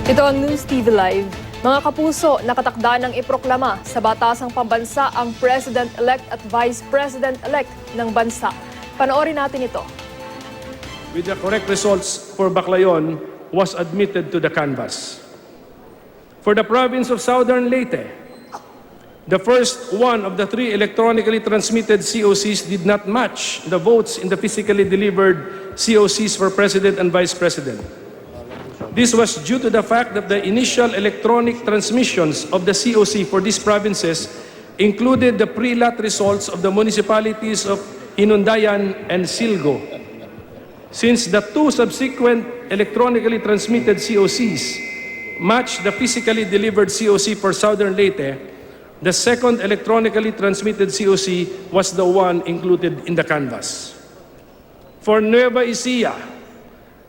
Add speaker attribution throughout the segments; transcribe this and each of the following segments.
Speaker 1: Ito ang News TV Live. Mga kapuso, nakatakda ng iproklama sa batasang pambansa ang President-elect at Vice President-elect ng bansa. Panoorin natin ito.
Speaker 2: With the correct results for Baclayon was admitted to the canvass. For the province of Southern Leyte, the first one of the three electronically transmitted COCs did not match the votes in the physically delivered COCs for President and Vice President. This was due to the fact that the initial electronic transmissions of the COC for these provinces included the pre-lot results of the municipalities of Inundayan and Silgo. Since the two subsequent electronically transmitted COCs matched the physically delivered COC for Southern Leyte, the second electronically transmitted COC was the one included in the canvass. For Nueva Ecija,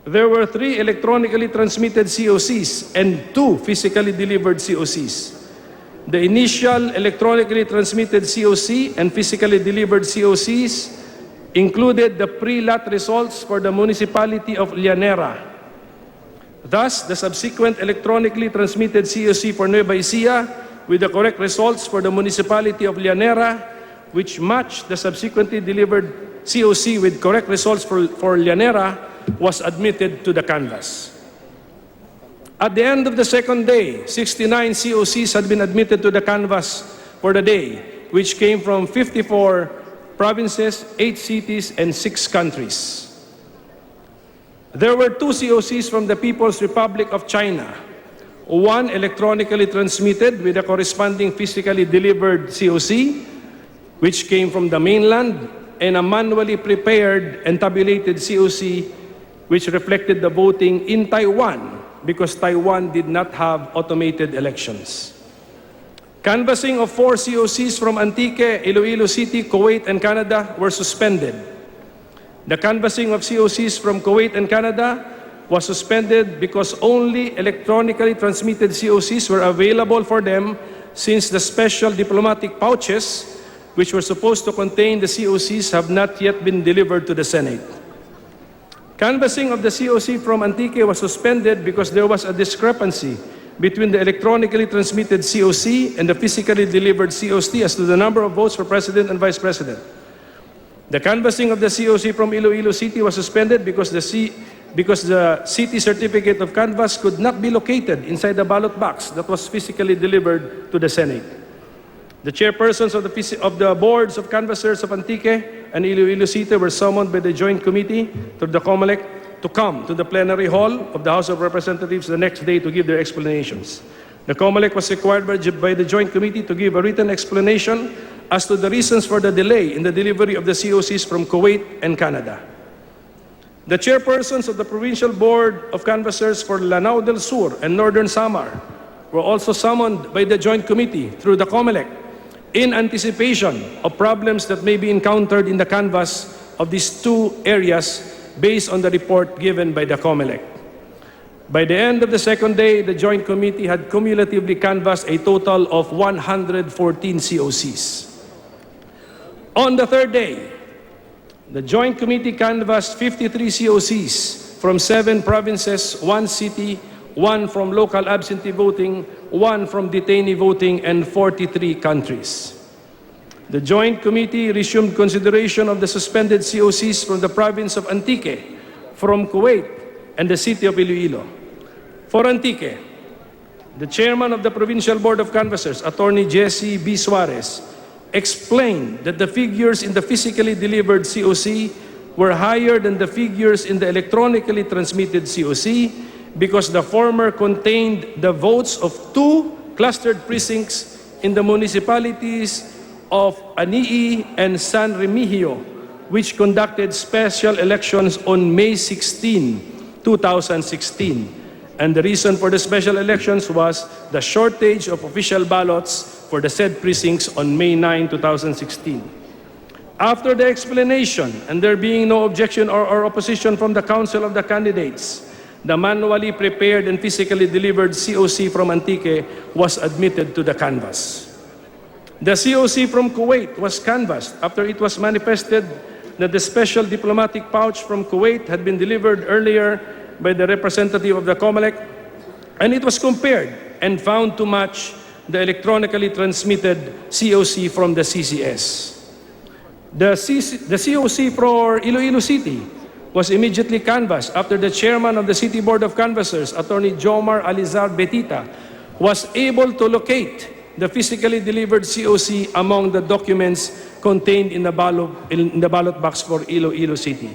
Speaker 2: there were three electronically transmitted COCs and two physically delivered COCs. The initial electronically transmitted COC and physically delivered COCs included the pre-lot results for the municipality of Llanera. Thus, the subsequent electronically transmitted COC for Nueva Ecija with the correct results for the municipality of Llanera, which matched the subsequently delivered COC with correct results for Llanera, was admitted to the canvass. At the end of the second day, 69 COCs had been admitted to the canvass for the day, which came from 54 provinces, 8 cities, and 6 countries. There were 2 COCs from the People's Republic of China, one electronically transmitted with a corresponding physically delivered COC, which came from the mainland, and a manually prepared and tabulated COC which reflected the voting in Taiwan because Taiwan did not have automated elections. Canvassing of 4 COCs from Antique, Iloilo City, Kuwait, and Canada were suspended. The canvassing of COCs from Kuwait and Canada was suspended because only electronically transmitted COCs were available for them since the special diplomatic pouches which were supposed to contain the COCs have not yet been delivered to the Senate. Canvassing of the COC from Antique was suspended because there was a discrepancy between the electronically transmitted COC and the physically delivered COC as to the number of votes for President and Vice President. The canvassing of the COC from Iloilo City was suspended because the city certificate of canvass could not be located inside the ballot box that was physically delivered to the Senate. The chairpersons of the boards of canvassers of Antique and Iloilo City were summoned by the Joint Committee through the COMELEC to come to the plenary hall of the House of Representatives the next day to give their explanations. The COMELEC was required by the Joint Committee to give a written explanation as to the reasons for the delay in the delivery of the COCs from Kuwait and Canada. The chairpersons of the Provincial Board of Canvassers for Lanao del Sur and Northern Samar were also summoned by the Joint Committee through the COMELEC in anticipation of problems that may be encountered in the canvass of these two areas based on the report given by the COMELEC. By the end of the second day, the Joint Committee had cumulatively canvassed a total of 114 COCs. On the third day, the Joint Committee canvassed 53 COCs from 7 provinces, 1 city, 1 from local absentee voting, 1 from detainee voting, and 43 countries. The Joint Committee resumed consideration of the suspended COCs from the province of Antique, from Kuwait, and the city of Iloilo. For Antique, the chairman of the Provincial Board of Canvassers, Attorney Jesse B. Suarez, explained that the figures in the physically delivered COC were higher than the figures in the electronically transmitted COC because the former contained the votes of 2 clustered precincts in the municipalities of Anii and San Remigio, which conducted special elections on May 16, 2016. And the reason for the special elections was the shortage of official ballots for the said precincts on May 9, 2016. After the explanation, and there being no objection or opposition from the Council of the Candidates, the manually prepared and physically delivered COC from Antique was admitted to the canvass. The COC from Kuwait was canvassed after it was manifested that the special diplomatic pouch from Kuwait had been delivered earlier by the representative of the COMELEC And it was compared and found to match the electronically transmitted COC from the CCS. The COC for Iloilo City was immediately canvassed after the chairman of the City Board of Canvassers, Attorney Jomar Alizar Betita, was able to locate the physically delivered COC among the documents contained in the ballot box for Iloilo City.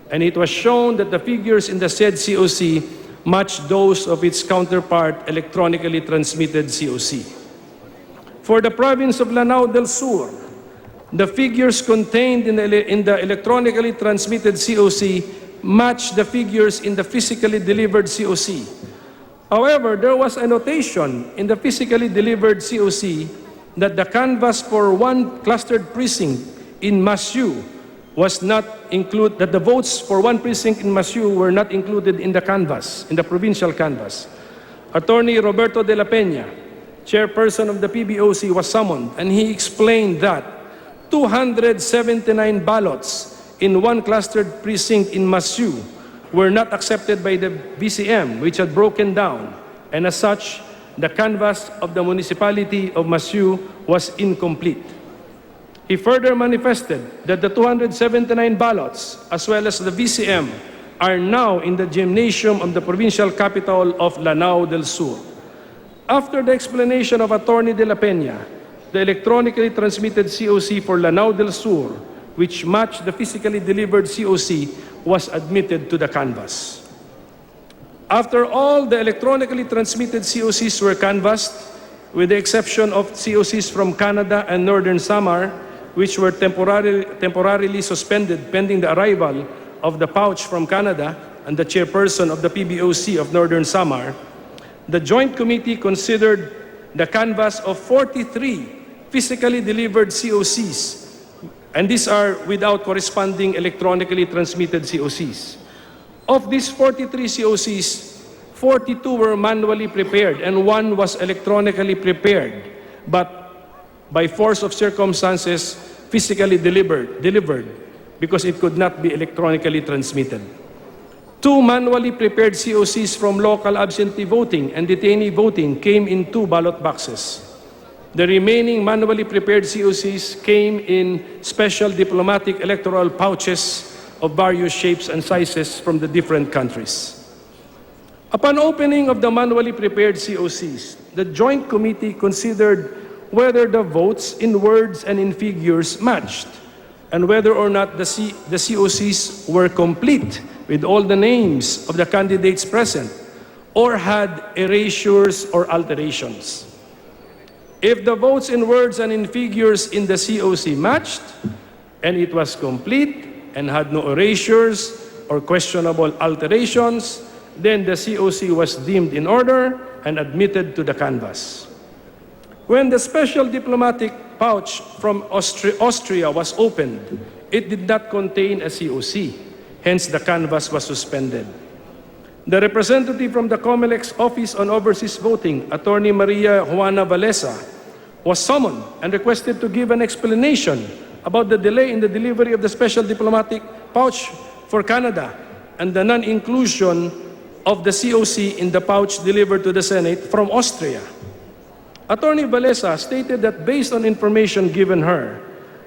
Speaker 2: And it was shown that the figures in the said COC matched those of its counterpart electronically transmitted COC. For the province of Lanao del Sur, the figures contained in the electronically transmitted COC matched the figures in the physically delivered COC. However, there was a notation in the physically delivered COC that the canvass for one clustered precinct in Masyu was not included, that the votes for one precinct in Masyu were not included in the canvass, in the provincial canvass. Attorney Roberto de la Peña, chairperson of the PBOC, was summoned, and he explained that 279 ballots in one clustered precinct in Masyu were not accepted by the BCM, which had broken down, and as such, the canvass of the municipality of Masyu was incomplete. He further manifested that the 279 ballots, as well as the VCM, are now in the gymnasium of the provincial capital of Lanao del Sur. After the explanation of Attorney de la Peña, the electronically transmitted COC for Lanao del Sur, which matched the physically delivered COC, was admitted to the canvass. After all the electronically transmitted COCs were canvassed, with the exception of COCs from Canada and Northern Samar, which were temporarily suspended pending the arrival of the pouch from Canada and the chairperson of the PBOC of Northern Samar, the Joint Committee considered the canvass of 43 physically delivered COCs, and these are without corresponding electronically transmitted COCs. Of these 43 COCs, 42 were manually prepared and one was electronically prepared, but by force of circumstances, physically delivered because it could not be electronically transmitted. 2 manually prepared COCs from local absentee voting and detainee voting came in 2 ballot boxes. The remaining manually prepared COCs came in special diplomatic electoral pouches of various shapes and sizes from the different countries. Upon opening of the manually prepared COCs, the Joint Committee considered whether the votes in words and in figures matched, and whether or not the COCs were complete with all the names of the candidates present, or had erasures or alterations. If the votes in words and in figures in the COC matched, and it was complete and had no erasures or questionable alterations, then the COC was deemed in order and admitted to the canvass. When the special diplomatic pouch from Austria was opened, it did not contain a COC, hence the canvass was suspended. The representative from the COMELEC's Office on Overseas Voting, Attorney Maria Juana Valesa, was summoned and requested to give an explanation about the delay in the delivery of the special diplomatic pouch for Canada and the non-inclusion of the COC in the pouch delivered to the Senate from Austria. Attorney Valesa stated that based on information given her,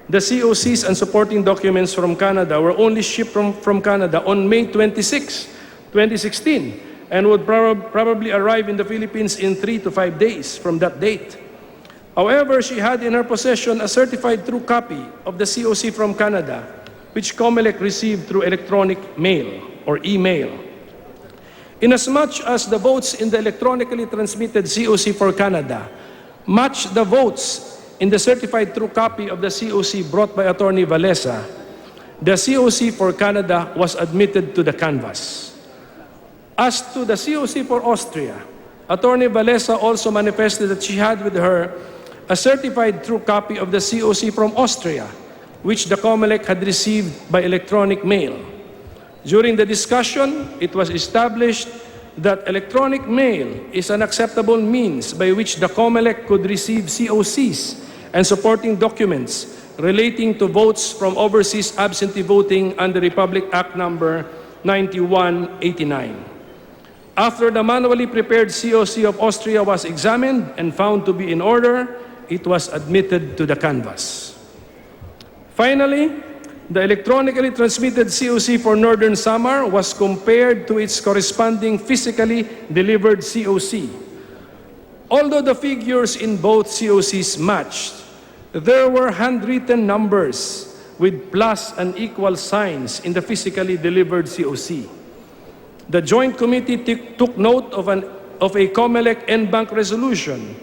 Speaker 2: the COCs and supporting documents from Canada were only shipped from Canada on May 26, 2016, and would probably arrive in the Philippines in 3 to 5 days from that date. However, she had in her possession a certified true copy of the COC from Canada, which COMELEC received through electronic mail or email. Inasmuch as the votes in the electronically transmitted COC for Canada match the votes in the certified true copy of the COC brought by Attorney Valesa, the COC for Canada was admitted to the canvass. As to the COC for Austria, Attorney Valesa also manifested that she had with her a certified true copy of the COC from Austria, which the COMELEC had received by electronic mail. During the discussion, it was established that electronic mail is an acceptable means by which the COMELEC could receive COCs and supporting documents relating to votes from overseas absentee voting under Republic Act Number 9189. After the manually prepared COC of Austria was examined and found to be in order, it was admitted to the canvass. Finally, the electronically transmitted COC for Northern Samar was compared to its corresponding physically delivered COC. Although the figures in both COCs matched, there were handwritten numbers with plus and equal signs in the physically delivered COC. The Joint Committee took note of a COMELEC en-banc resolution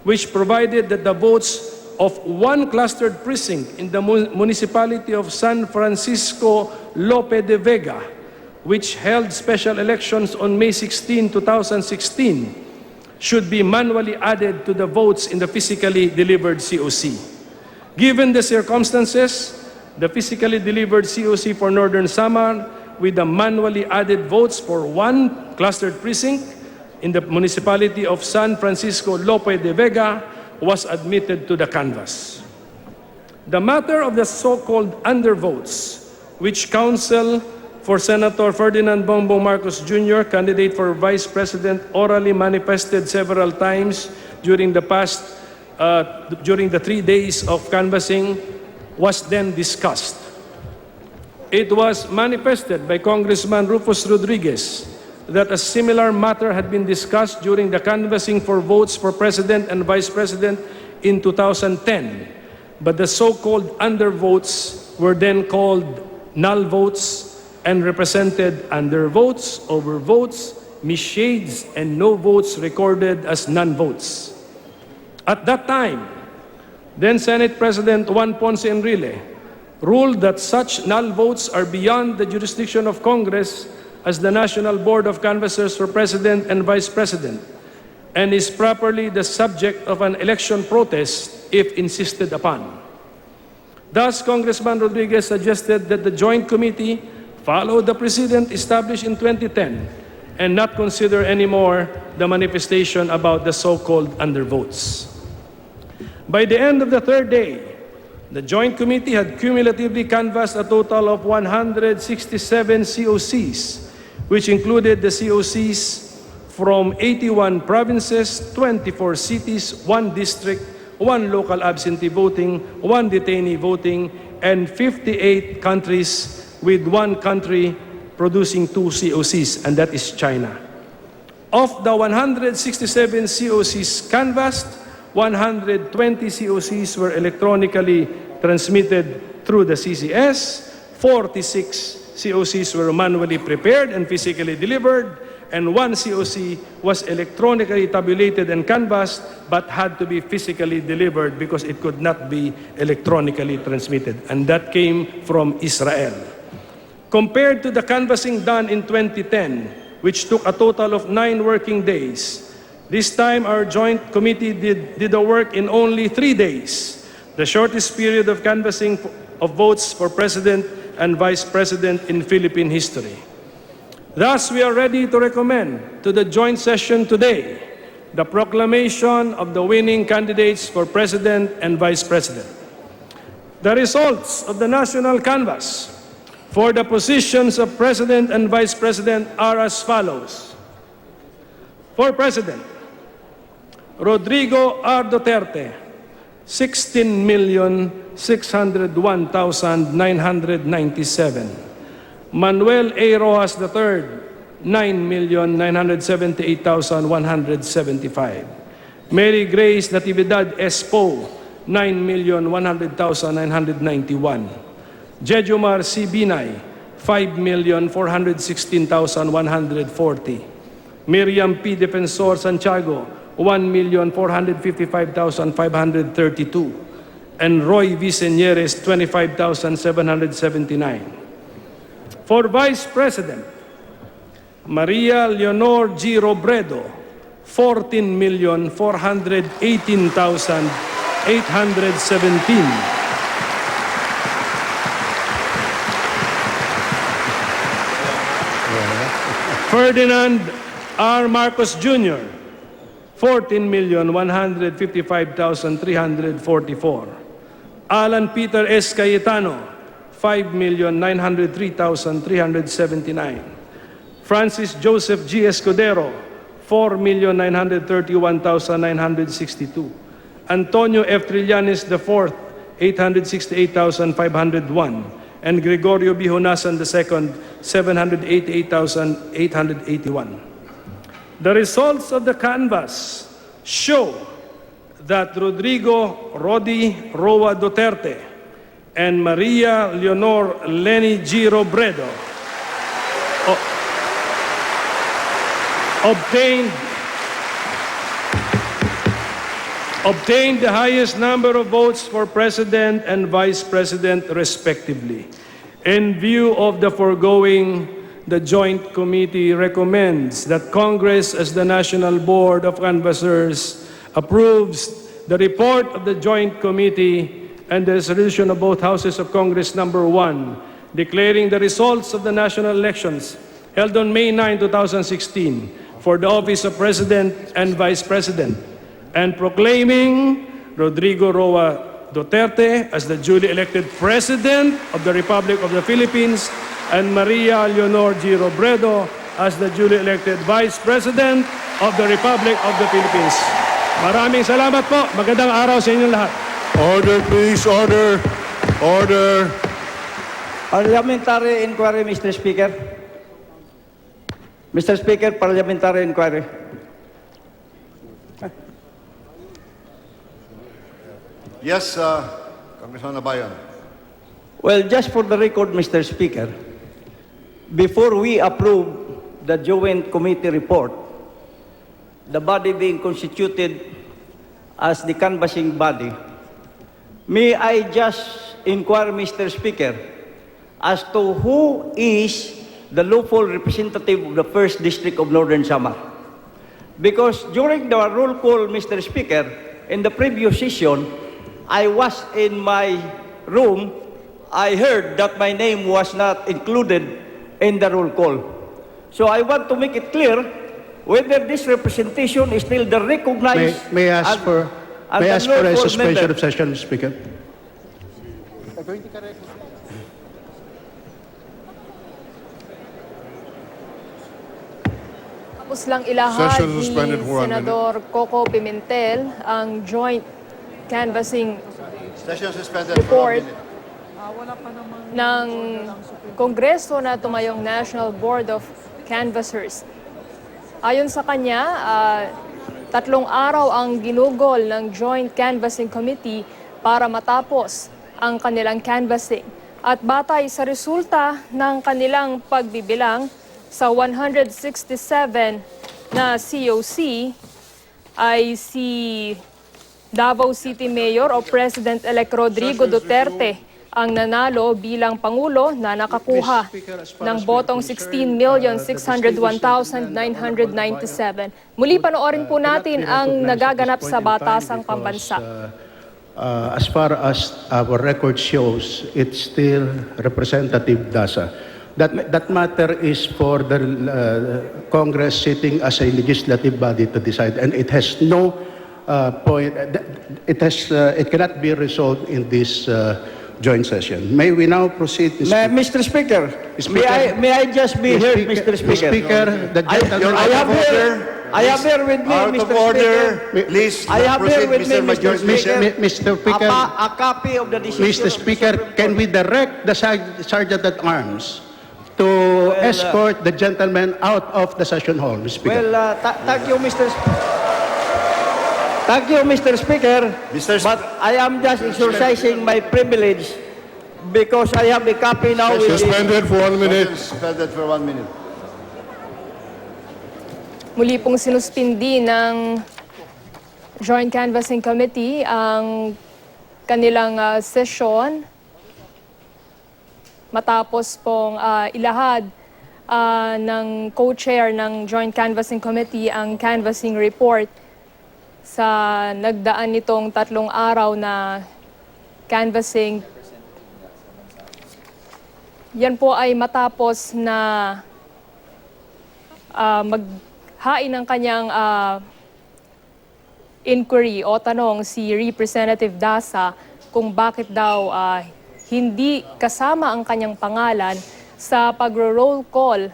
Speaker 2: which provided that the votes of one clustered precinct in the municipality of San Francisco Lope de Vega, which held special elections on May 16, 2016, should be manually added to the votes in the physically delivered COC. Given the circumstances, the physically delivered COC for Northern Samar with the manually added votes for one clustered precinct in the municipality of San Francisco Lope de Vega was admitted to the canvass. The matter of the so-called undervotes, which counsel for Senator Ferdinand Bongbong Marcos Jr., candidate for Vice President, orally manifested several times during the 3 days of canvassing, was then discussed. It was manifested by Congressman Rufus Rodriguez that a similar matter had been discussed during the canvassing for votes for President and Vice President in 2010, but the so-called undervotes were then called null votes and represented undervotes, overvotes, misshades, and no votes recorded as non-votes. At that time, then Senate President Juan Ponce Enrile ruled that such null votes are beyond the jurisdiction of Congress as the National Board of Canvassers for President and Vice President, and is properly the subject of an election protest if insisted upon. Thus, Congressman Rodriguez suggested that the Joint Committee follow the precedent established in 2010 and not consider anymore the manifestation about the so-called undervotes. By the end of the third day, the Joint Committee had cumulatively canvassed a total of 167 COCs, which included the COCs from 81 provinces, 24 cities, 1 district, 1 local absentee voting, 1 detainee voting, and 58 countries, with 1 country producing 2 COCs, and that is China. Of the 167 COCs canvassed, 120 COCs were electronically transmitted through the CCS, 46 COCs were manually prepared and physically delivered, and 1 COC was electronically tabulated and canvassed but had to be physically delivered because it could not be electronically transmitted, and that came from Israel. Compared to the canvassing done in 2010, which took a total of 9 working days, this time our Joint Committee did the work in only 3 days, the shortest period of canvassing of votes for President and Vice President in Philippine history. Thus, we are ready to recommend to the joint session today the proclamation of the winning candidates for President and Vice President. The results of the national canvass for the positions of President and Vice President are as follows. For President, Rodrigo R. Duterte, 16,601,997. Manuel A. Rojas III, 9,978,175. Mary Grace Natividad S. Poe, 9,100,991. Jejomar C. Binay, 5,416,140. Miriam P. Defensor Santiago, 1,455,532. And Roy V. Señeres, 25,779. For Vice President, Maria Leonor G. Robredo, 14,418,817. Ferdinand R. Marcos Jr., 14,155,344. Alan Peter S. Cayetano, 5,903,379. Francis Joseph G. Escudero, 4,931,962. Antonio F. Trillanes IV, 868,501. And Gregorio B. Honasan II, 788,881. The results of the canvass show that Rodrigo Rodi Roa Duterte and Maria Leonor Leni G. Robredo obtained the highest number of votes for President and Vice President respectively. In view of the foregoing, the Joint Committee recommends that Congress, as the National Board of Canvassers, approves the report of the Joint Committee and the resolution of both Houses of Congress number 1, declaring the results of the national elections held on May 9, 2016 for the office of President and Vice President, and proclaiming Rodrigo Roa Duterte as the duly elected President of the Republic of the Philippines and Maria Leonor G. Robredo as the duly elected Vice President of the Republic of the Philippines. Maraming salamat po. Magandang araw sa inyong lahat.
Speaker 3: Order, please. Order. Order.
Speaker 4: Parliamentary inquiry, Mr. Speaker. Mr. Speaker, parliamentary inquiry.
Speaker 3: Yes, Congressman Abayan.
Speaker 4: Well, just for the record, Mr. Speaker, before we approve the Joint Committee report, the body being constituted as the canvassing body, may I just inquire, Mr. Speaker, as to who is the lawful representative of the 1st District of Northern Samar? Because during the roll call, Mr. Speaker, in the previous session, I was in my room, I heard that my name was not included in the roll call. So I want to make it clear whether this representation is still the recognized
Speaker 5: May I ask for a suspension of session, Speaker?
Speaker 1: Tapos lang ilahad
Speaker 3: Session
Speaker 1: ni
Speaker 3: suspended for 1 minute.
Speaker 1: Senador Coco Pimentel ang joint canvassing
Speaker 3: Session suspended
Speaker 1: report
Speaker 3: for 1 minute.
Speaker 1: ng Kongreso na tumayong National Board of Canvassers. Ayon sa kanya, 3 araw ang ginugol ng Joint Canvassing Committee para matapos ang kanilang canvassing. At batay sa resulta ng kanilang pagbibilang sa 167 na COC ay si Davao City Mayor o President-elect Rodrigo Duterte ang nanalo bilang Pangulo na nakakuha ng botong 16,601,997. Muli panoorin po natin ang nagaganap sa batasang pambansa.
Speaker 5: As far as our record shows, it's still Representative Dasa. That matter is for the Congress sitting as a legislative body to decide, and it has no point. It cannot be resolved in this joint session. May we now proceed?
Speaker 4: Mr. Speaker, may I just be heard, Mr. Speaker?
Speaker 5: The gentleman.
Speaker 4: I have here with me,
Speaker 3: Out
Speaker 4: Mr.
Speaker 3: of order.
Speaker 4: Speaker.
Speaker 3: Please
Speaker 4: I have here
Speaker 3: proceed,
Speaker 4: with me,
Speaker 3: Mr.
Speaker 4: Mr.
Speaker 3: Majority
Speaker 4: Speaker,
Speaker 5: Mr. Speaker,
Speaker 4: a copy of the decision.
Speaker 5: Mr.
Speaker 4: of the
Speaker 5: Speaker,
Speaker 4: Supreme
Speaker 5: can
Speaker 4: Court.
Speaker 5: we direct the Sergeant at Arms to escort the gentleman out of the session hall, Mr. Speaker?
Speaker 4: Well, thank you, Thank you, Mr. Speaker. But I am just exercising my privilege because I have a copy now with the...
Speaker 3: Suspended for 1 minute. Suspended for 1 minute.
Speaker 1: Muli pong sinuspindi ng Joint Canvassing Committee ang kanilang sesyon matapos pong ilahad ng co-chair ng Joint Canvassing Committee ang canvassing report sa nagdaan nitong 3 araw na canvassing. Yan po ay matapos na maghain ng kanyang inquiry o tanong si Representative Dasa kung bakit daw hindi kasama ang kanyang pangalan sa pagro-roll call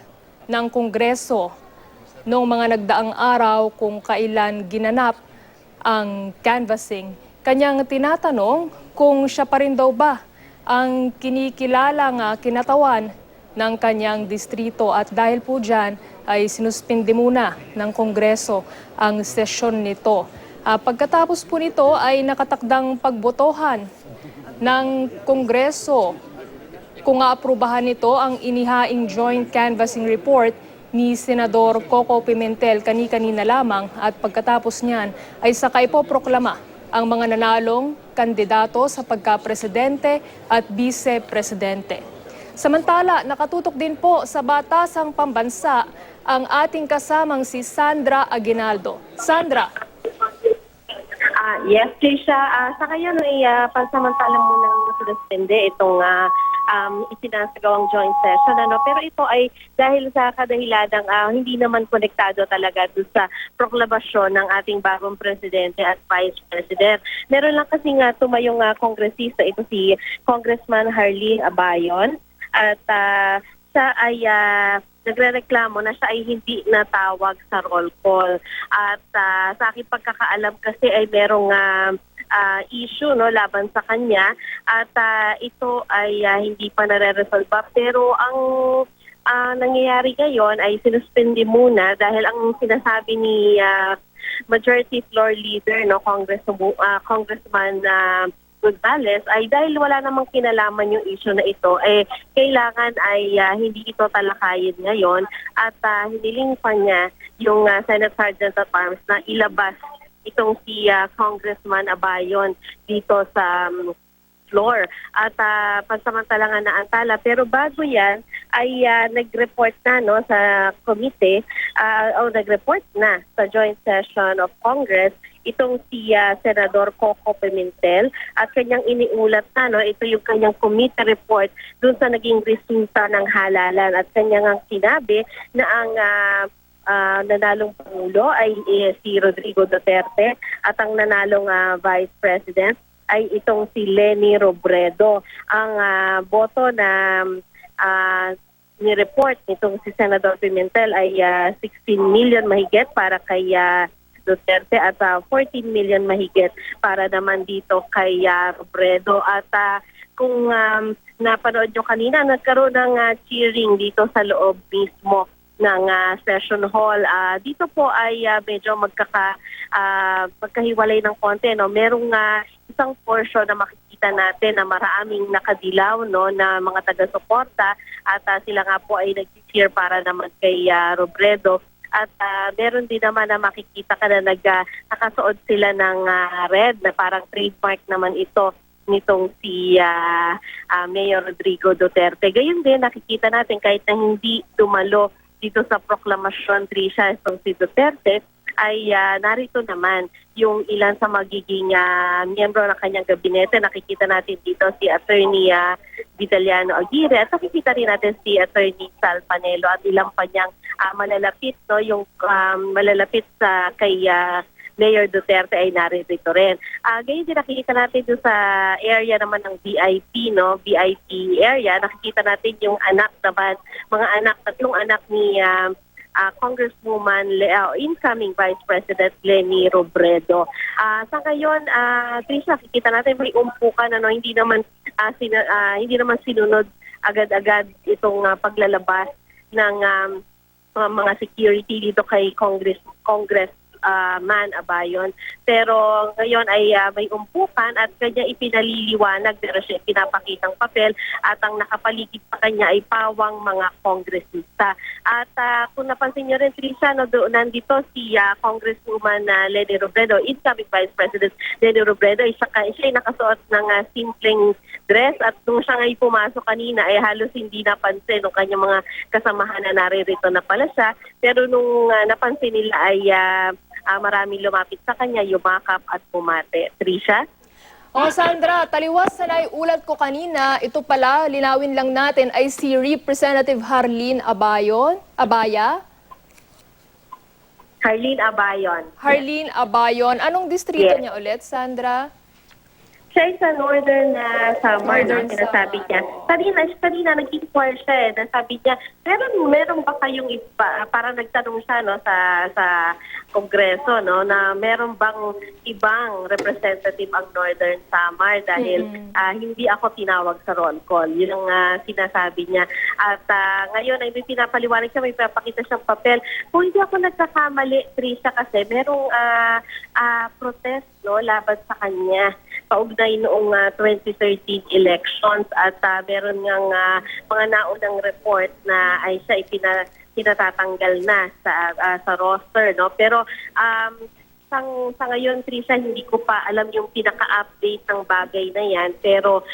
Speaker 1: ng Kongreso noong mga nagdaang araw kung kailan ginanap ang canvassing. Kanyang tinatanong kung siya pa rin daw ba ang kinikilalang kinatawan ng kanyang distrito at dahil po dyan ay sinuspindi muna ng Kongreso ang sesyon nito. Pagkatapos po nito ay nakatakdang pagbotohan ng Kongreso kung aaprubahan nito ang inihaing joint canvassing report ni Senador Coco Pimentel kani-kanina lamang at pagkatapos niyan ay sakay po proklama ang mga nanalong kandidato sa pagka-presidente at vice-presidente. Samantala, nakatutok din po sa batasang pambansa ang ating kasamang si Sandra Aguinaldo. Sandra.
Speaker 6: Yes, Trisha. Sa ngayon ay pansamantala munang suspende itong isinasagawang joint session. Pero ito ay dahil sa kadahilanang hindi naman konektado talaga doon sa proklamasyon ng ating bagong presidente at vice president. Meron lang kasi tumayong kongresista, ito si Congressman Harleen Abayon. At siya ay nagrereklamo na siya ay hindi natawag sa roll call. At sa aking pagkakaalam kasi ay merong issue laban sa kanya at ito ay hindi pa nare-resolve. Pero ang nangyayari ngayon ay sinuspindi muna dahil ang sinasabi ni Majority Floor Leader, Congressman Gonzales, ay dahil wala namang kinalaman yung issue na ito, kailangan ay hindi ito talakayin ngayon at hiniling pa niya yung Senate Sergeant at Arms na ilabas itong si Congressman Abayon dito sa floor at pansamantala nga naantala. Pero bago yan ay nag-report na sa komite o nag-report na sa joint session of Congress itong si Senador Coco Pimentel at kanyang iniulat na ito yung kanyang committee report dun sa naging resulta ng halalan at kanyang sinabi na ang nanalong Pangulo ay si Rodrigo Duterte at ang nanalong Vice President ay itong si Leni Robredo. Ang boto na ni-report nitong si Senador Pimentel ay 16 million mahigit para kay Duterte at 14 million mahigit para naman dito kay Robredo. At kung napanood nyo kanina, nagkaroon ng cheering dito sa loob mismo ng session hall. Dito po ay medyo magkahiwalay ng konti. Merong isang portion na makikita natin na maraming nakadilaw na mga taga-suporta at sila nga po ay nag-cheer para naman kay Robredo. At meron din naman na makikita ka na nakasuot sila ng red na parang trademark naman ito nitong si Mayor Rodrigo Duterte. Gayon din nakikita natin kahit na hindi dumalo dito sa proklamasyon, Trisha, itong si Duterte, ay narito naman yung ilan sa magiging miyembro ng kanyang gabinete. Nakikita natin dito si Attorney Vitaliano Aguirre at nakikita rin natin si Attorney Sal Panelo at ilang pa niyang malalapit, yung malalapit sa kay Mayor Duterte ay narito rin. Ganyan din nakikita natin doon sa area naman ng VIP, VIP area. Nakikita natin yung anak naman, tatlong anak ni Congresswoman, incoming Vice President Leni Robredo. Sa ngayon, Trisha, nakikita natin may umpukan, hindi naman sinunod agad-agad itong paglalabas ng mga security dito kay Congressman Abayon. Pero ngayon ay may umpukan at kanya ipinaliliwanag, pero siya pinapakitang papel at ang nakapaligid sa kanya ay pawang mga kongresista. At kung napansin nyo rin, Trisha, nandito si Congresswoman Leni Robredo, incoming Vice President Leni Robredo, siya ay nakasuot ng simpleng dress at nung siya ngay pumasok kanina ay halos hindi napansin ng kanyang mga kasamahan na naririto na pala siya. Pero nung napansin nila ay maraming lumapit sa kanya, yumakap at bumate. Trisha?
Speaker 1: Sandra, taliwas sa naiulat ko kanina, ito pala, linawin lang natin, ay si Representative Harleen Abaya?
Speaker 6: Harleen Abayon.
Speaker 1: Harleen Abayon. Anong distrito
Speaker 6: Yes.
Speaker 1: niya ulit, Sandra?
Speaker 6: Siya ay sa northern Samar,
Speaker 1: Northern
Speaker 6: sinasabi
Speaker 1: Samar,
Speaker 6: niya. Kanina nag-inquire siya, sabi niya, meron ba kayong iba, para nagtanong siya no, sa Kongreso, no, na meron bang ibang representative ang northern Samar dahil hindi ako tinawag sa roll call. Yun ang sinasabi niya. At ngayon ay may pinapaliwanag siya, may pinapakita siyang papel. Kung hindi ako nagkakamali, Trisha, kasi merong protest no, laban sa kanya paugnay noong 2013 elections at meron ngang mga naunang report na ay siya pinatatanggal na sa roster, no, pero sa ngayon, Trisha, hindi ko pa alam yung pinaka-update ng bagay na yan, pero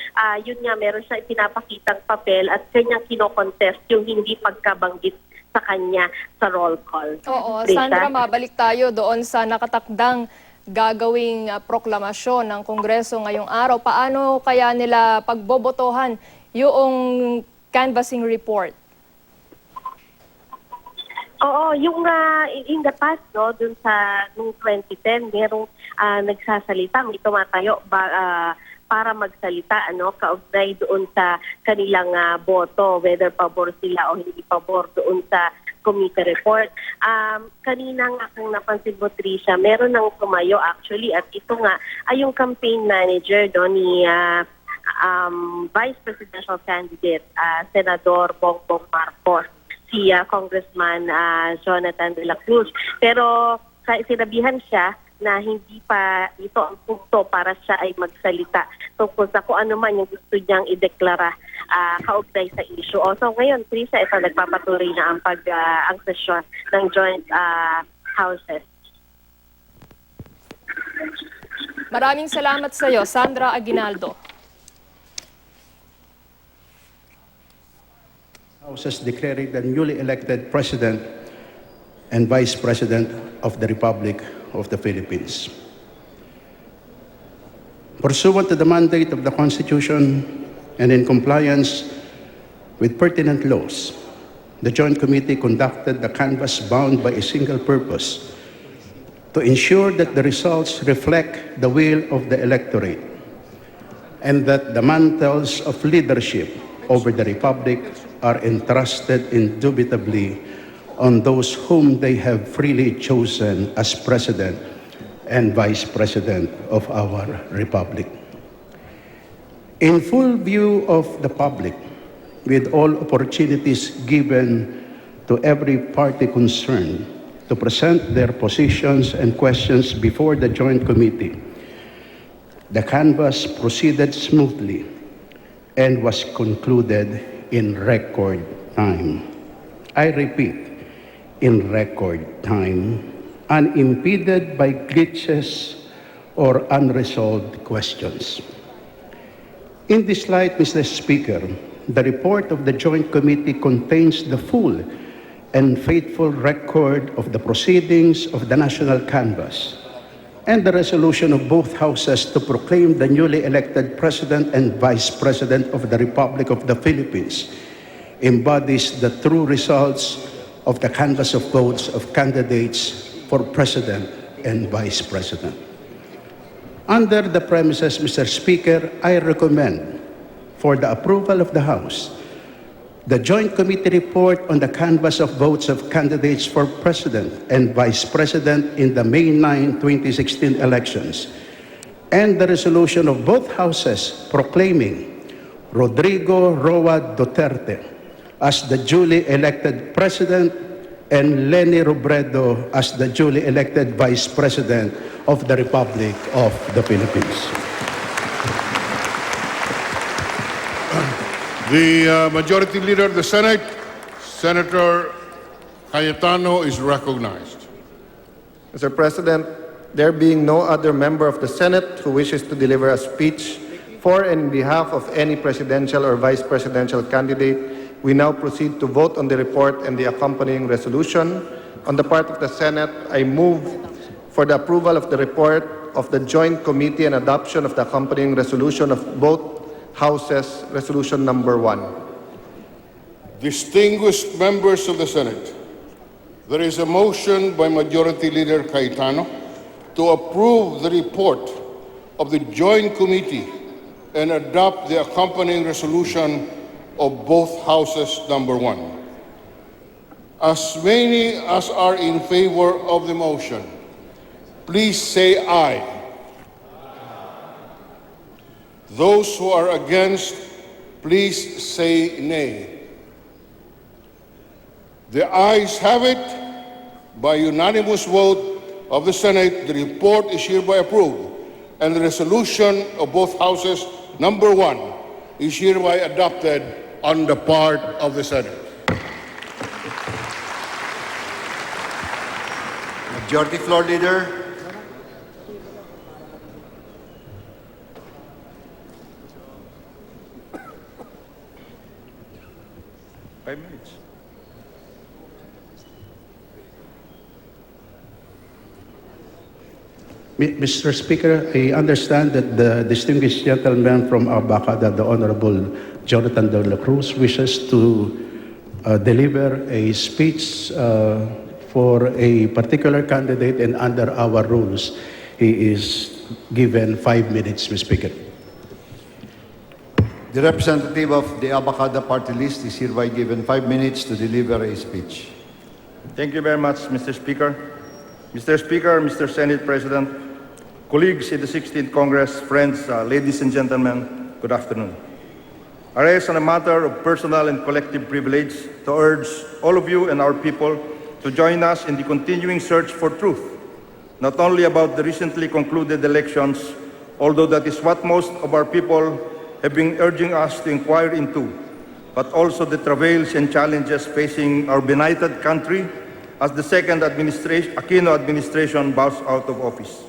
Speaker 6: yun nga, meron siya pinapakitang papel at kanyang kinocontest yung hindi pagkabanggit sa kanya sa roll call.
Speaker 1: Oo,
Speaker 6: Trisha?
Speaker 1: Sandra, mabalik tayo doon sa nakatakdang gagawing proklamasyon ng Kongreso ngayong araw. Paano kaya nila pagbobotohan yung canvassing report?
Speaker 6: Oo, yung in the past, no, dun sa nung 2010, merong nagsasalita, may tumatayo para magsalita, ano, kaugnay doon sa kanilang boto, whether pabor sila o hindi pabor doon sa committee report. Kanina nga kung napansin mo, Trisha, meron nang tumayo actually at ito nga ay yung campaign manager ni Vice Presidential Candidate, Senador Bongbong Marcos, si Congressman Jonathan de la Cruz. Pero sinabihan siya na hindi pa ito ang punto para siya ay magsalita tungkol sa kung ano man yung gusto niyang ideklara kaugnay sa issue. So ngayon, Trisha, ito nagpapatuloy na ang sesyon ng joint houses.
Speaker 1: Maraming salamat sa iyo, Sandra Aguinaldo.
Speaker 5: Houses declaring the newly elected President and Vice President of the Republic of the Philippines. Pursuant to the mandate of the Constitution and in compliance with pertinent laws, the Joint Committee conducted the canvass bound by a single purpose: to ensure that the results reflect the will of the electorate and that the mantles of leadership over the Republic are entrusted indubitably on those whom they have freely chosen as President and Vice President of our Republic. In full view of the public, with all opportunities given to every party concerned to present their positions and questions before the Joint Committee, the canvass proceeded smoothly and was concluded in record time. I repeat, in record time, unimpeded by glitches or unresolved questions. In this light, Mr. Speaker, the report of the Joint Committee contains the full and faithful record of the proceedings of the national canvass and the resolution of both houses to proclaim the newly elected President and Vice President of the Republic of the Philippines embodies the true results of the canvass of votes of candidates for President and Vice President. Under the premises, Mr. Speaker, I recommend for the approval of the House the Joint Committee report on the canvass of votes of candidates for President and Vice President in the May 9, 2016 elections, and the resolution of both Houses proclaiming Rodrigo Roa Duterte as the duly elected President and Leni Robredo as the duly elected Vice President of the Republic of the Philippines.
Speaker 7: The Majority Leader of the Senate, Senator Cayetano, is recognized.
Speaker 8: Mr. President, there being no other member of the Senate who wishes to deliver a speech for and in behalf of any presidential or vice presidential candidate, we now proceed to vote on the report and the accompanying resolution. On the part of the Senate, I move for the approval of the report of the Joint Committee and adoption of the accompanying resolution of both Houses, Resolution Number 1.
Speaker 7: Distinguished members of the Senate, there is a motion by Majority Leader Cayetano to approve the report of the Joint Committee and adopt the accompanying resolution of both Houses number 1. As many as are in favor of the motion, please say aye. Those who are against, please say nay. The ayes have it. By unanimous vote of the Senate, the report is hereby approved, and the resolution of both Houses number 1 is hereby adopted on the part of the Senate.
Speaker 3: Majority Floor Leader.
Speaker 5: Mr. Speaker, I understand that the distinguished gentleman from Abacada, the Honorable Jonathan De La Cruz, wishes to deliver a speech for a particular candidate, and under our rules, he is given 5 minutes, Mr. Speaker.
Speaker 3: The representative of the Abacada party list is hereby given 5 minutes to deliver a speech.
Speaker 9: Thank you very much, Mr. Speaker. Mr. Speaker, Mr. Senate President, colleagues in the 16th Congress, friends, ladies and gentlemen, good afternoon. I rise on a matter of personal and collective privilege to urge all of you and our people to join us in the continuing search for truth, not only about the recently concluded elections, although that is what most of our people have been urging us to inquire into, but also the travails and challenges facing our benighted country as the second Aquino administration bows out of office.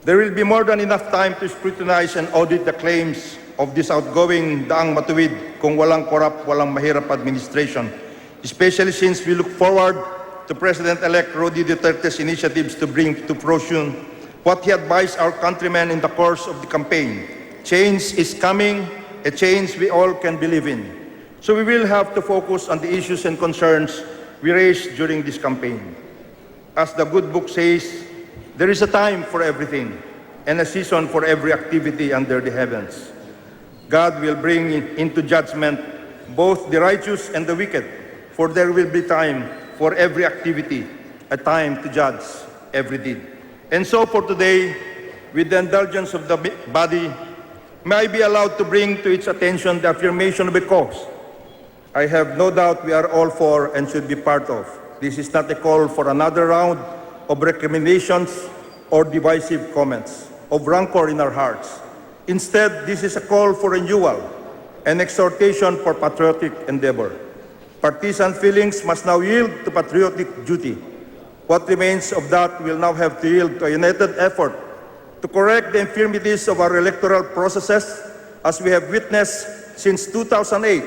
Speaker 9: There will be more than enough time to scrutinize and audit the claims of this outgoing daang matuwid kung walang korap, walang mahirap administration, especially since we look forward to President-elect Rodi Duterte's initiatives to bring to fruition what he advised our countrymen in the course of the campaign. Change is coming, a change we all can believe in. So we will have to focus on the issues and concerns we raised during this campaign. As the good book says, there is a time for everything and a season for every activity under the heavens. God will bring into judgment both the righteous and the wicked, for there will be time for every activity, a time to judge every deed. And so for today, with the indulgence of the body, may I be allowed to bring to its attention the affirmation of a cause I have no doubt we are all for and should be part of. This is not a call for another round of recriminations or divisive comments, of rancor in our hearts. Instead, this is a call for renewal, an exhortation for patriotic endeavor. Partisan feelings must now yield to patriotic duty. What remains of that will now have to yield to a united effort to correct the infirmities of our electoral processes, as we have witnessed since 2008,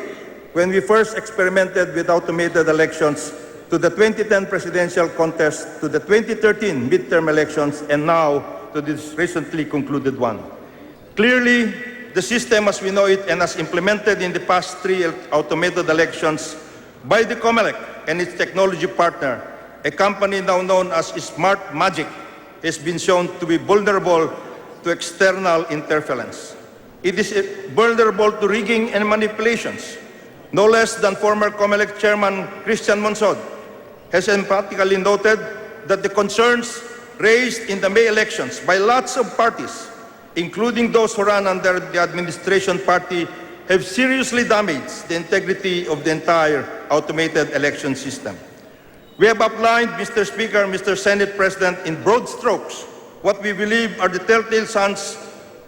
Speaker 9: when we first experimented with automated elections, to the 2010 presidential contest, to the 2013 midterm elections, and now to this recently concluded one. Clearly, the system as we know it and as implemented in the past 3 automated elections by the COMELEC and its technology partner, a company now known as Smart Magic, has been shown to be vulnerable to external interference. It is vulnerable to rigging and manipulations. No less than former COMELEC Chairman Christian Monsod has emphatically noted that the concerns raised in the May elections by lots of parties, including those who run under the administration party, have seriously damaged the integrity of the entire automated election system. We have outlined, Mr. Speaker, Mr. Senate President, in broad strokes what we believe are the telltale signs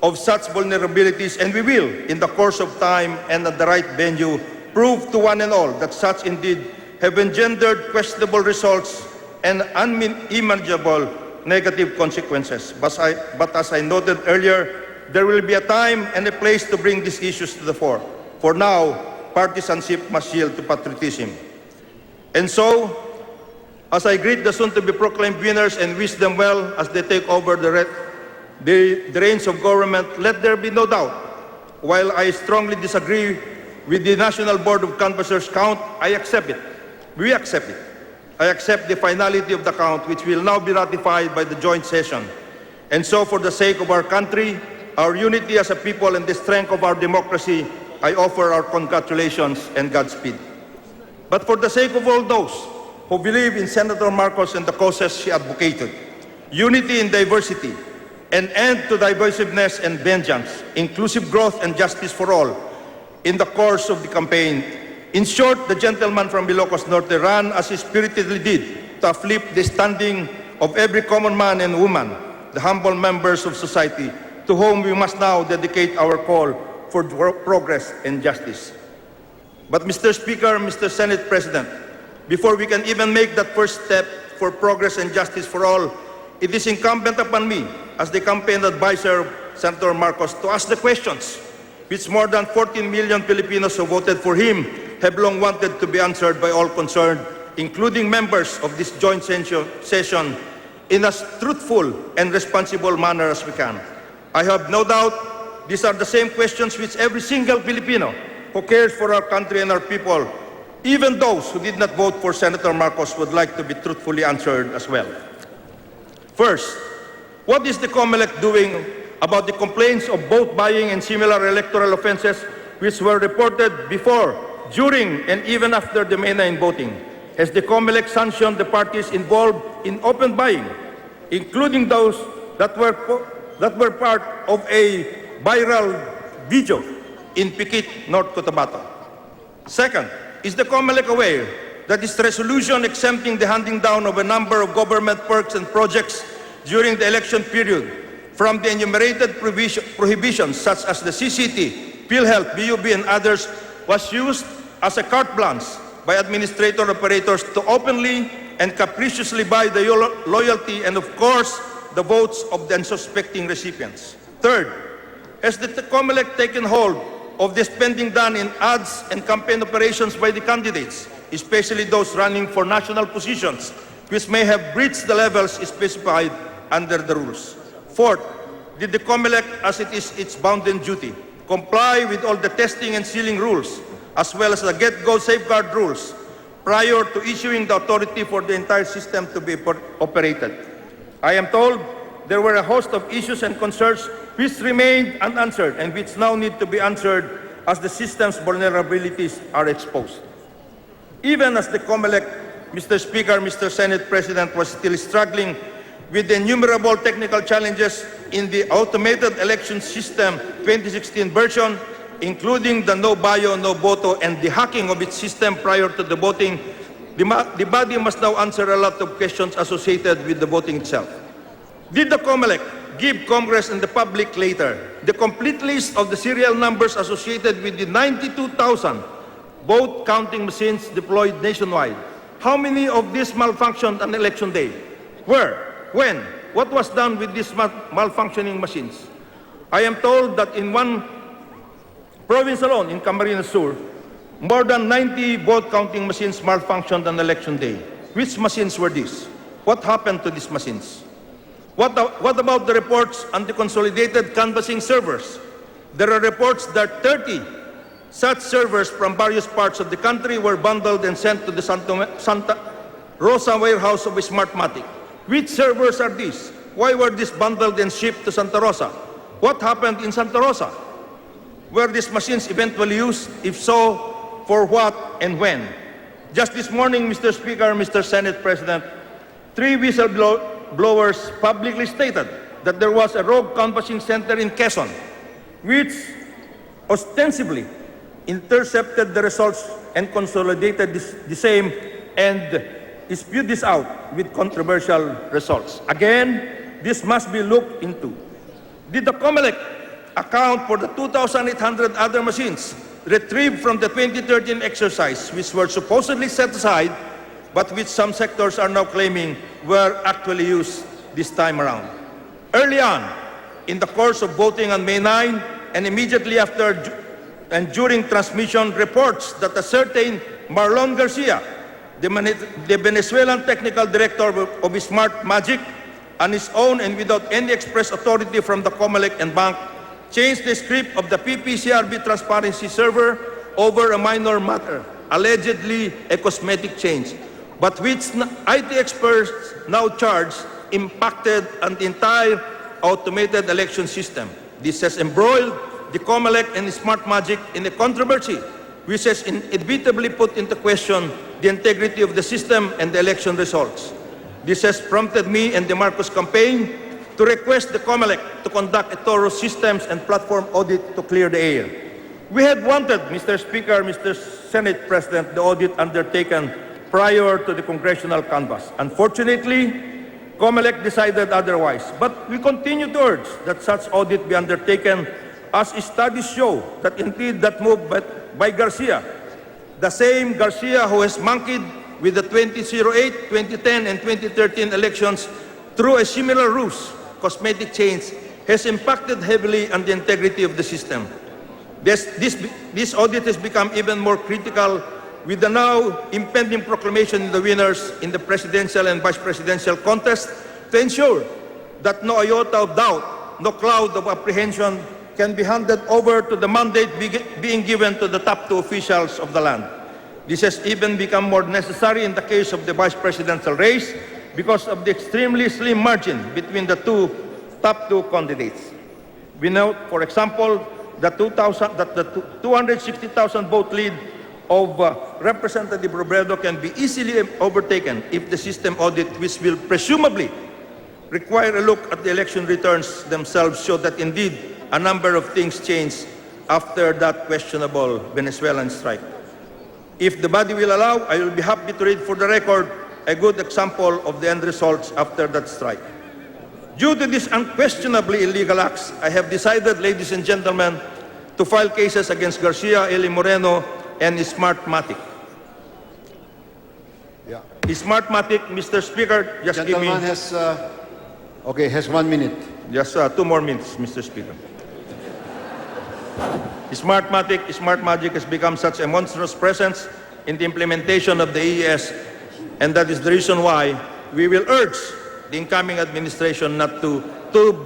Speaker 9: of such vulnerabilities, and we will, in the course of time and at the right venue, prove to one and all that such indeed have engendered questionable results and unimaginable negative consequences. But as I noted earlier, there will be a time and a place to bring these issues to the fore. For now, partisanship must yield to patriotism. And so, as I greet the soon-to-be proclaimed winners and wish them well as they take over the reins of government, let there be no doubt, while I strongly disagree with the National Board of Canvassers count, I accept it. We accept it. I accept the finality of the count, which will now be ratified by the joint session. And so for the sake of our country, our unity as a people, and the strength of our democracy, I offer our congratulations and Godspeed. But for the sake of all those who believe in Senator Marcos and the causes she advocated, unity in diversity, an end to divisiveness and vengeance, inclusive growth and justice for all, in the course of the campaign, in short, the gentleman from Ilocos Norte ran as he spiritedly did to uplift the standing of every common man and woman, the humble members of society, to whom we must now dedicate our call for progress and justice. But Mr. Speaker, Mr. Senate President, before we can even make that first step for progress and justice for all, it is incumbent upon me, as the campaign advisor of Senator Marcos, to ask the questions which more than 14 million Filipinos who voted for him have long wanted to be answered by all concerned, including members of this joint session, in as truthful and responsible manner as we can. I have no doubt these are the same questions which every single Filipino who cares for our country and our people, even those who did not vote for Senator Marcos, would like to be truthfully answered as well. First, what is the COMELEC doing about the complaints of vote buying and similar electoral offenses which were reported before, during, and even after the May 9 voting? Has the COMELEC sanctioned the parties involved in open buying, including those that were part of a viral video in Piquet, North Cotabato? Second, is the COMELEC aware that its resolution exempting the handing down of a number of government perks and projects during the election period from the enumerated prohibitions such as the CCT, PhilHealth, BUB, and others was used as a carte blanche by administrator operators to openly and capriciously buy the loyalty and, of course, the votes of the unsuspecting recipients? Third, has the COMELEC taken hold of the spending done in ads and campaign operations by the candidates, especially those running for national positions, which may have breached the levels specified under the rules? Fourth, did the COMELEC, as it is its bounden duty, comply with all the testing and sealing rules, as well as the get-go safeguard rules, prior to issuing the authority for the entire system to be operated? I am told there were a host of issues and concerns which remained unanswered and which now need to be answered as the system's vulnerabilities are exposed. Even as the COMELEC, Mr. Speaker, Mr. Senate President, was still struggling with the innumerable technical challenges in the automated election system 2016 version, including the no bio, no voto, and the hacking of its system prior to the voting, the body must now answer a lot of questions associated with the voting itself. Did the COMELEC give Congress and the public later the complete list of the serial numbers associated with the 92,000 vote counting machines deployed nationwide? How many of these malfunctioned on election day? Where? When? What was done with these malfunctioning machines? I am told that in one province alone, in Camarines Sur, more than 90 vote counting machines malfunctioned on election day. Which machines were these? What happened to these machines? What about the reports on the consolidated canvassing servers? There are reports that 30 such servers from various parts of the country were bundled and sent to the Santa Rosa warehouse of Smartmatic. Which servers are these? Why were these bundled and shipped to Santa Rosa? What happened in Santa Rosa? Were these machines eventually used? If so, for what and when? Just this morning, Mr. Speaker, Mr. Senate President, 3 whistleblowers publicly stated that there was a rogue canvassing center in Quezon, which ostensibly intercepted the results and consolidated the same and spewed this out with controversial results. Again, this must be looked into. Did the COMELEC account for the 2,800 other machines retrieved from the 2013 exercise, which were supposedly set aside, but which some sectors are now claiming were actually used this time around? Early on, in the course of voting on May 9, and immediately after and during transmission, reports that a certain Marlon Garcia, the Venezuelan technical director of Smart Magic, on his own and without any express authority from the COMELEC and bank, changed the script of the PPCRB transparency server over a minor matter, allegedly a cosmetic change, but which IT experts now charge impacted an entire automated election system. This has embroiled the COMELEC and Smart Magic in a controversy which has inevitably put into question the integrity of the system and the election results. This has prompted me and the Marcos campaign to request the COMELEC to conduct a thorough systems and platform audit to clear the air. We had wanted, Mr. Speaker, Mr. Senate President, the audit undertaken prior to the congressional canvass. Unfortunately, COMELEC decided otherwise, but we continue to urge that such audit be undertaken, as studies show that indeed that move by Garcia, the same Garcia who has monkeyed with the 2008, 2010, and 2013 elections through a similar ruse, cosmetic change, has impacted heavily on the integrity of the system. This audit has become even more critical with the now impending proclamation of the winners in the presidential and vice presidential contest to ensure that no iota of doubt, no cloud of apprehension can be handed over to the mandate being given to the top 2 officials of the land. This has even become more necessary in the case of the vice presidential race because of the extremely slim margin between the top two candidates. We note, for example, that the 260,000 vote lead of Representative Robredo can be easily overtaken if the system audit, which will presumably require a look at the election returns themselves, show that indeed a number of things changed after that questionable Venezuelan strike. If the body will allow, I will be happy to read for the record a good example of the end results after that strike. Due to these unquestionably illegal acts, I have decided, ladies and gentlemen, to file cases against Garcia, Eli Moreno, and Smartmatic.
Speaker 3: Yeah.
Speaker 9: Smartmatic, Mr. Speaker, just give me...
Speaker 3: Gentleman has 1 minute.
Speaker 9: Just 2 more minutes, Mr. Speaker. Smart Magic has become such a monstrous presence in the implementation of the EES, and that is the reason why we will urge the incoming administration not to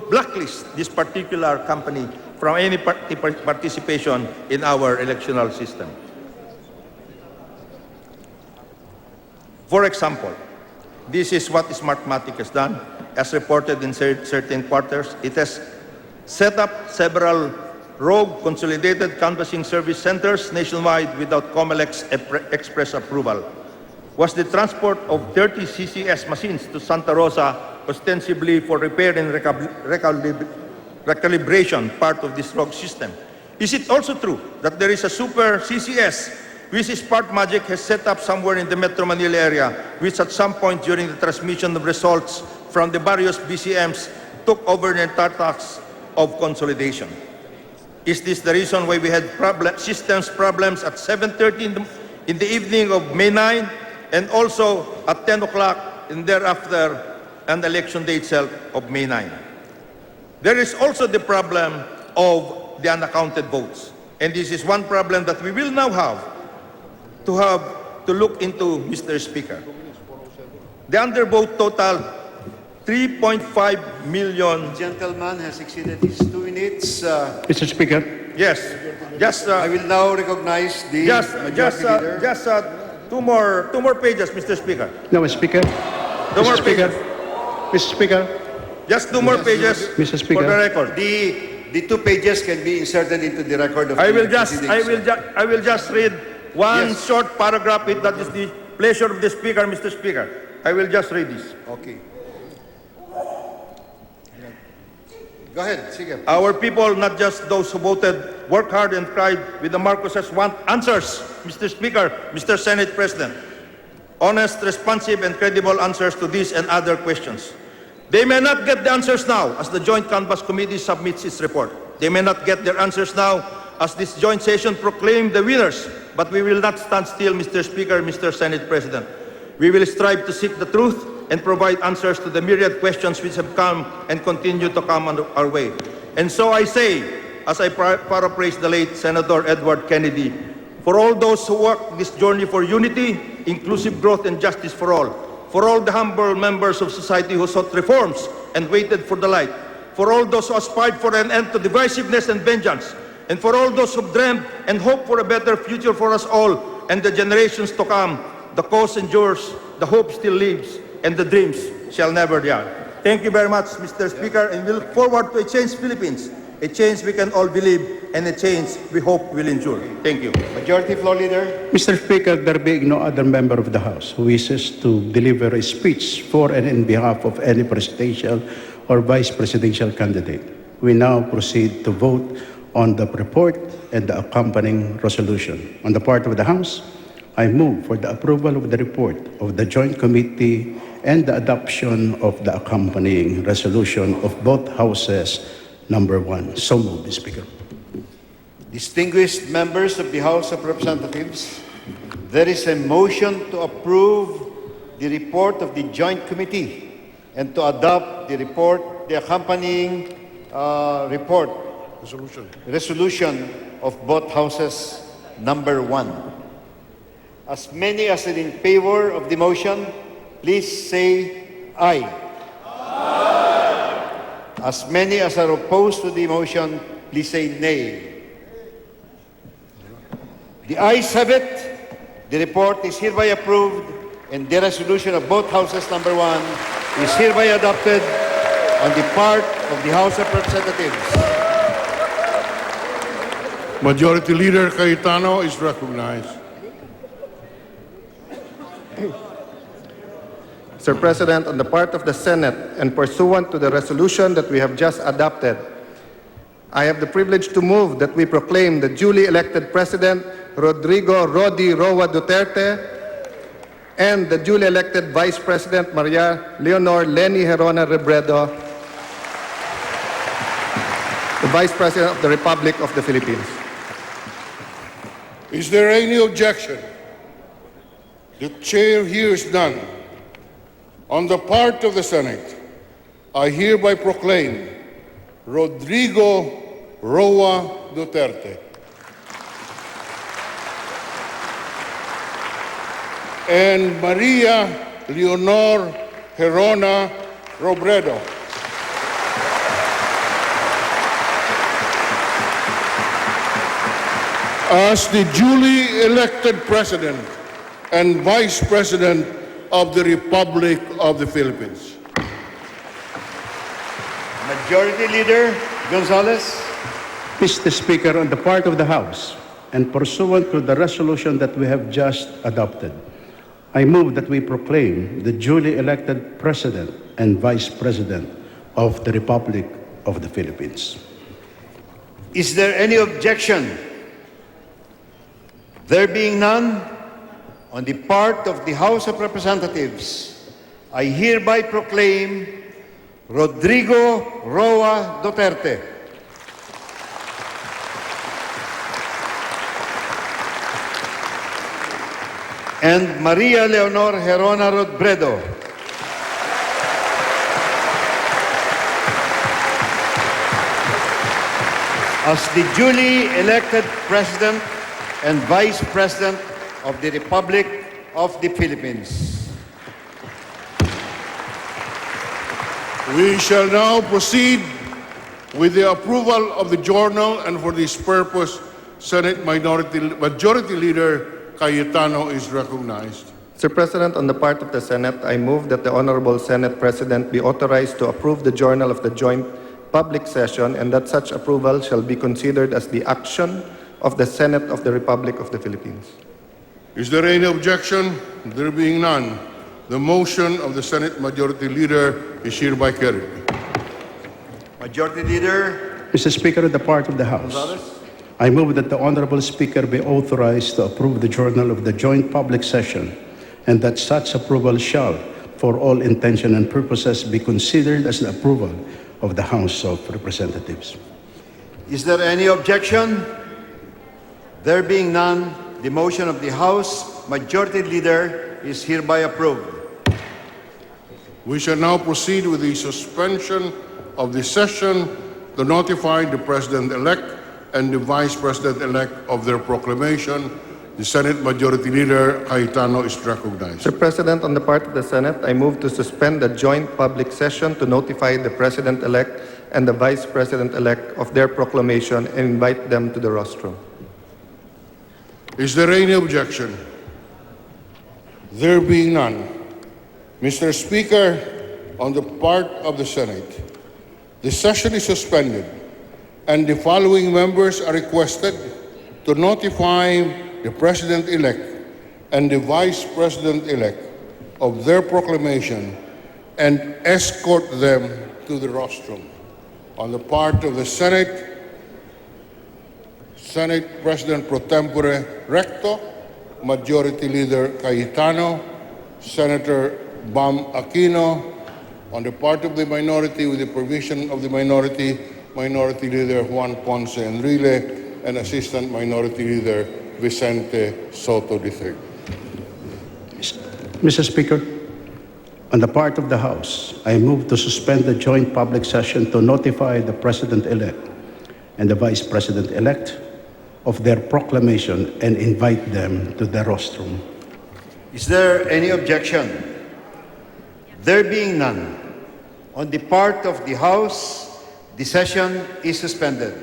Speaker 9: blacklist this particular company from any participation in our electoral system. For example, this is what Smartmatic has done. As reported in certain quarters, it has set up several rogue consolidated canvassing service centers nationwide without COMELEC's express approval. Was the transport of 30 CCS machines to Santa Rosa ostensibly for repair and recalibration part of this rogue system? Is it also true that there is a super CCS which Smart Magic has set up somewhere in the Metro Manila area, which at some point during the transmission of results from the various BCMs took over the entire task of consolidation? Is this the reason why we had systems problems at 7:30 in the evening of May 9 and also at 10 o'clock and thereafter and the election day itself of May 9? There is also the problem of the unaccounted votes. And this is one problem that we will now have to look into, Mr. Speaker. The undervote totaled 3.5 million.
Speaker 3: Gentleman has exceeded his 2 minutes.
Speaker 5: Mr. Speaker,
Speaker 9: Yes, just
Speaker 3: I will now recognize the majority leader.
Speaker 9: just two more pages, Mr. Speaker.
Speaker 5: no, Mr. Speaker.
Speaker 9: Two more
Speaker 5: Mr. Speaker.
Speaker 9: pages.
Speaker 5: Mr. Speaker.
Speaker 9: Just 2 more pages
Speaker 5: Mr. Speaker.
Speaker 9: for the record.
Speaker 3: The 2 pages can be inserted into the record of
Speaker 9: I
Speaker 3: the
Speaker 9: will
Speaker 3: proceedings.
Speaker 9: just read one
Speaker 3: Yes.
Speaker 9: short paragraph. That is the pleasure of the Speaker, Mr. Speaker. I will just read this.
Speaker 3: Okay. Go ahead, sige.
Speaker 9: Our people, not just those who voted, work hard and cried with the Marcoses want answers, Mr. Speaker, Mr. Senate President. Honest, responsive, and credible answers to these and other questions. They may not get the answers now as the Joint Canvass Committee submits its report. They may not get their answers now as this joint session proclaimed the winners. But we will not stand still, Mr. Speaker, Mr. Senate President. We will strive to seek the truth and provide answers to the myriad questions which have come and continue to come on our way. And so I say, as I paraphrase the late Senator Edward Kennedy, for all those who walk this journey for unity, inclusive growth, and justice for all the humble members of society who sought reforms and waited for the light, for all those who aspired for an end to divisiveness and vengeance, and for all those who dreamed and hoped for a better future for us all and the generations to come, the cause endures, the hope still lives, and the dreams shall never die. Thank you very much, Mr. Speaker, and we look forward to a changed Philippines, a change we can all believe, and a change we hope will endure. Thank you.
Speaker 3: Majority Floor Leader.
Speaker 5: Mr. Speaker, there being no other member of the House who wishes to deliver a speech for and in behalf of any presidential or vice presidential candidate, we now proceed to vote on the report and the accompanying resolution. On the part of the House, I move for the approval of the report of the Joint Committee and the adoption of the accompanying resolution of both Houses, number 1. So moved, Speaker.
Speaker 3: Distinguished members of the House of Representatives, there is a motion to approve the report of the Joint Committee and to adopt the report, the accompanying resolution of both Houses, number 1. As many as are in favor of the motion, please say aye. Aye. As many as are opposed to the motion, please say nay. The ayes have it. The report is hereby approved, and the resolution of both Houses, number 1, is hereby adopted on the part of the House of Representatives.
Speaker 7: Majority Leader Cayetano is recognized.
Speaker 8: Mr. President, on the part of the Senate and pursuant to the resolution that we have just adopted, I have the privilege to move that we proclaim the duly elected President, Rodrigo Rodi Roa Duterte, and the duly elected Vice President, Maria Leonor Leni Herona Robredo, the Vice President of the Republic of the Philippines.
Speaker 7: Is there any objection? The chair hears none. On the part of the Senate, I hereby proclaim Rodrigo Roa Duterte and Maria Leonor Herona Robredo as the duly elected President and Vice President of the Republic of the Philippines.
Speaker 3: Majority Leader Gonzales.
Speaker 5: Mr. Speaker, on the part of the House, and pursuant to the resolution that we have just adopted, I move that we proclaim the duly elected President and Vice President of the Republic of the Philippines.
Speaker 3: Is there any objection? There being none, on the part of the House of Representatives, I hereby proclaim Rodrigo Roa Duterte and Maria Leonor Herona Robredo as the duly elected President and Vice President of the Republic of the Philippines.
Speaker 7: We shall now proceed with the approval of the journal, and for this purpose, Majority Leader Cayetano is recognized.
Speaker 8: Mr. President, on the part of the Senate, I move that the Honorable Senate President be authorized to approve the journal of the joint public session and that such approval shall be considered as the action of the Senate of the Republic of the Philippines.
Speaker 7: Is there any objection? There being none, the motion of the Senate Majority Leader is hereby carried.
Speaker 3: Majority Leader
Speaker 5: Mr. Speaker, on the part of the House,
Speaker 3: Gonzales.
Speaker 5: I move that the Honorable Speaker be authorized to approve the journal of the joint public session and that such approval shall, for all intention and purposes, be considered as the approval of the House of Representatives.
Speaker 3: Is there any objection? There being none, the motion of the House Majority Leader is hereby approved.
Speaker 7: We shall now proceed with the suspension of the session to notify the President-elect and the Vice President-elect of their proclamation. The Senate Majority Leader Cayetano is recognized.
Speaker 8: Mr. President, on the part of the Senate, I move to suspend the joint public session to notify the President-elect and the Vice President-elect of their proclamation and invite them to the rostrum.
Speaker 7: Is there any objection? There being none, Mr. Speaker, on the part of the Senate. The session is suspended, and the following members are requested to notify the President-elect and the Vice President-elect of their proclamation and escort them to the rostrum. On the part of the Senate, Senate President Pro Tempore Recto, Majority Leader Cayetano, Senator Bam Aquino. On the part of the minority, with the permission of the minority, Minority Leader Juan Ponce Enrile, and Assistant Minority Leader Vicente Soto III.
Speaker 5: Mr. Speaker, on the part of the House, I move to suspend the joint public session to notify the President-elect and the Vice President-elect of their proclamation and invite them to the rostrum.
Speaker 3: Is there any objection? There being none, on the part of the House, the session is suspended,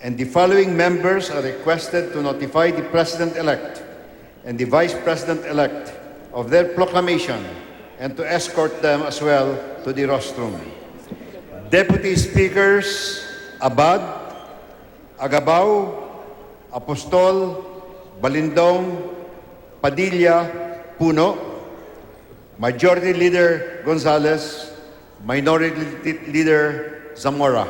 Speaker 3: and the following members are requested to notify the President-elect and the Vice President-elect of their proclamation and to escort them as well to the rostrum. Deputy Speakers Abad, Agabao, Apostol, Balindong, Padilla, Puno, Majority Leader Gonzales, Minority Leader Zamora.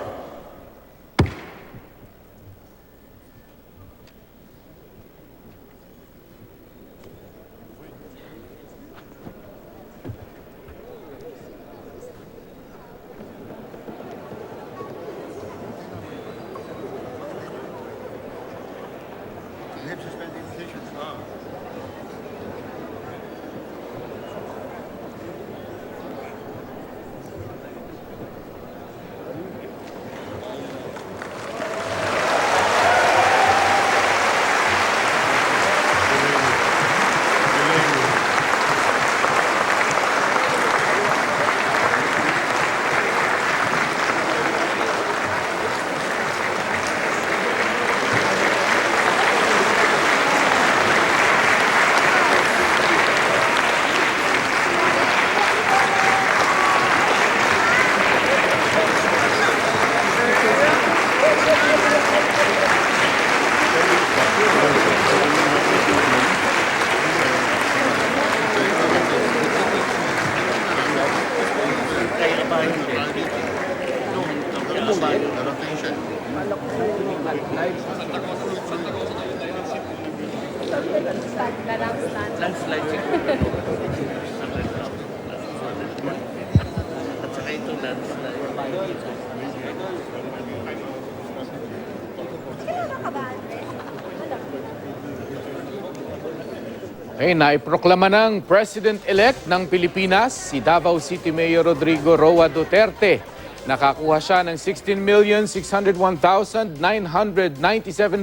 Speaker 10: Okay, naiproklama ng President-elect ng Pilipinas, si Davao City Mayor Rodrigo Roa Duterte. Nakakuha siya ng 16,601,997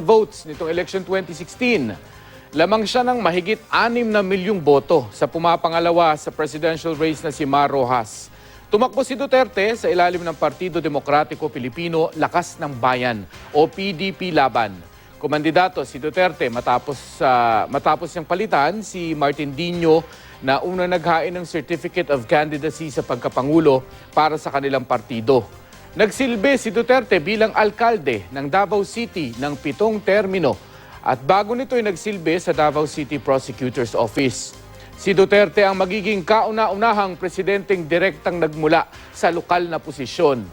Speaker 10: votes nitong election 2016. Lamang siya ng mahigit 6 na milyong boto sa pumapangalawa sa presidential race na si Mar Rojas. Tumakbo si Duterte sa ilalim ng Partido Demokratiko Pilipino Lakas ng Bayan o PDP Laban. Kumandidato si Duterte matapos niyang palitan si Martin Dino na una naghain ng Certificate of Candidacy sa pagkapangulo para sa kanilang partido. Nagsilbi si Duterte bilang alkalde ng Davao City ng 7 termino at bago nito ay nagsilbi sa Davao City Prosecutor's Office. Si Duterte ang magiging kauna-unahang presidenteng direktang nagmula sa lokal na posisyon.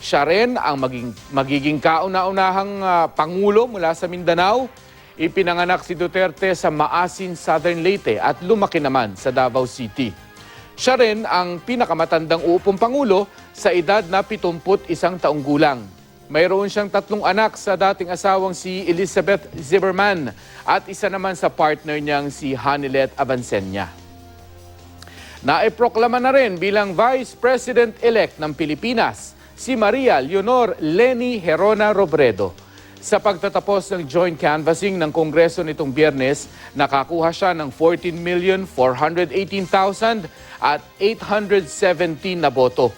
Speaker 10: Siya rin ang magiging kauna-unahang pangulo mula sa Mindanao. Ipinanganak si Duterte sa Maasin, Southern Leyte at lumaki naman sa Davao City. Siya rin ang pinakamatandang uupong pangulo sa edad na 71 taong gulang. Mayroon siyang 3 anak sa dating asawang si Elizabeth Zimmerman at isa naman sa partner niyang si Hanilet Avancenia. Naiproklama na rin bilang Vice President-elect ng Pilipinas si Maria Leonor Leni Herona Robredo. Sa pagtatapos ng joint canvassing ng Kongreso nitong Biyernes, nakakuha siya ng 14,418,817 na boto.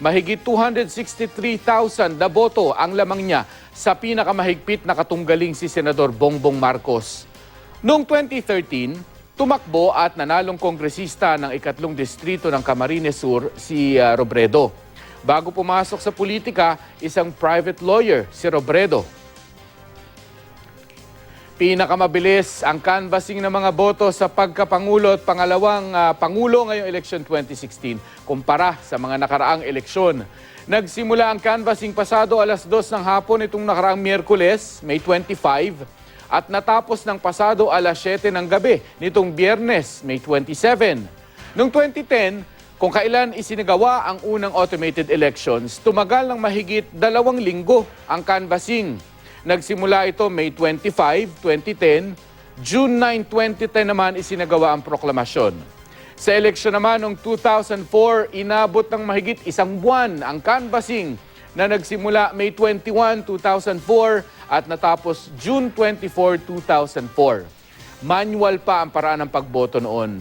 Speaker 10: Mahigit 263,000 na boto ang lamang niya sa pinakamahigpit na katunggaling si Senador Bongbong Marcos. Noong 2013, Tumakbo at nanalong kongresista ng ikatlong distrito ng Camarines Sur si Robredo. Bago pumasok sa politika, isang private lawyer si Robredo. Pinakamabilis ang canvassing ng mga boto sa pagkapangulo at pangalawang pangulo ngayong election 2016 kumpara sa mga nakaraang eleksyon. Nagsimula ang canvassing pasado alas 2 ng hapon itong nakaraang Miyerkules, May 25, at natapos ng pasado alas 7 ng gabi nitong Biyernes, May 27. Noong 2010, kung kailan isinagawa ang unang automated elections, tumagal ng mahigit 2 linggo ang canvassing. Nagsimula ito May 25, 2010, June 9, 2010 naman isinagawa ang proklamasyon. Sa eleksyon naman noong 2004, inabot ng mahigit 1 buwan ang canvassing na nagsimula May 21, 2004 at natapos June 24, 2004. Manual pa ang paraan ng pagboto noon.